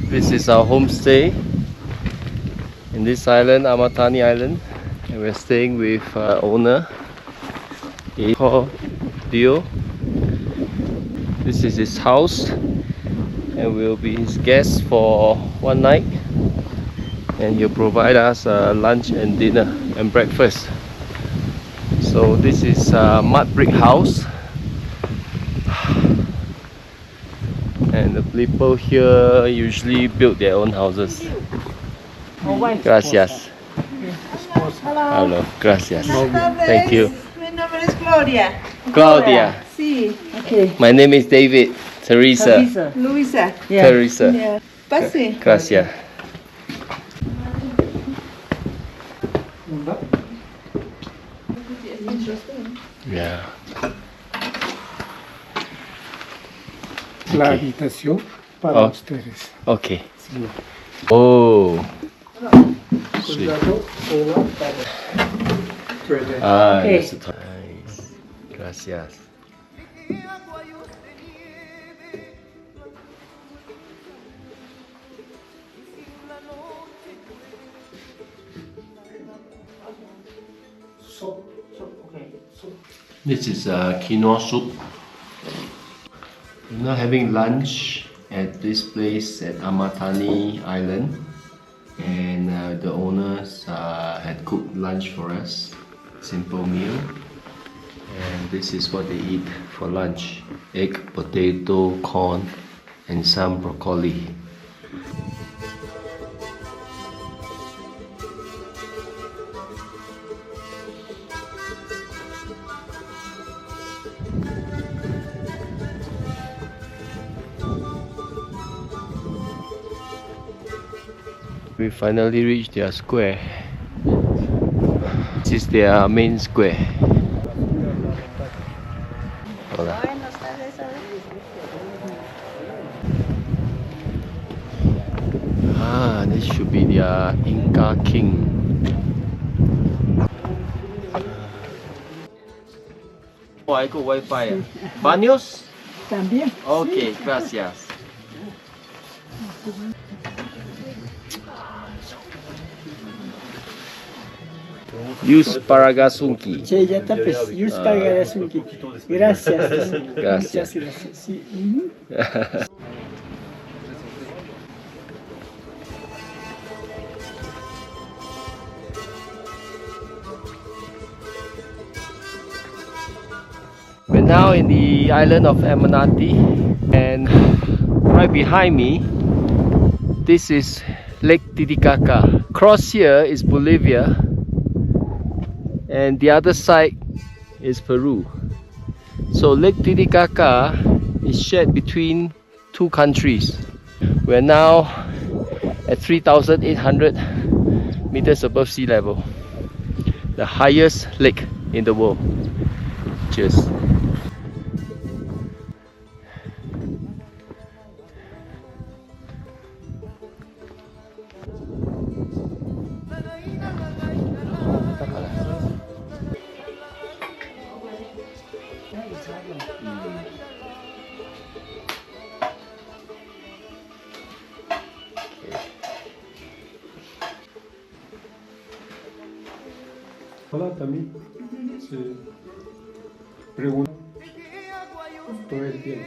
This is our homestay in this island, Amantani Island, and we're staying with owner called Dio. This is his house, and we'll be his guest for one night, and he'll provide us lunch and dinner and breakfast. So this is a mud brick house, and the people here usually build their own houses. Gracias. Hello. Gracias. Thank you. Mi nombre es Gloria. Claudia. Sí. Okay. My name is David. Teresa. Luisa. Teresa. Yeah. Pase. Gracias. Yeah. La habitación para ustedes. Okay. Oh. Sweet. Ah, that's nice. Gracias. This is quinoa soup. We're now having lunch at this place at Amantani Island, and the owners had cooked lunch for us. Simple meal, and this is what they eat for lunch: egg, potato, corn, and some broccoli. We finally reached their square. This is their main square. Hola. Ah, this should be their Inca king. Oh, I got Wi-Fi. Baños? También. Okay, gracias. Use Paragasunki. Sí, ya está, pues, use Paragasunki. Gracias. Gracias. Muchas gracias. Sí. We're now in the island of Amantani, and right behind me, this is Lake Titicaca. Across here is Bolivia, and the other side is Peru. So Lake Titicaca is shared between two countries. We're now at 3,800 meters above sea level, the highest lake in the world. Cheers. Hola, también. Sí. Pregunta todo el tiempo.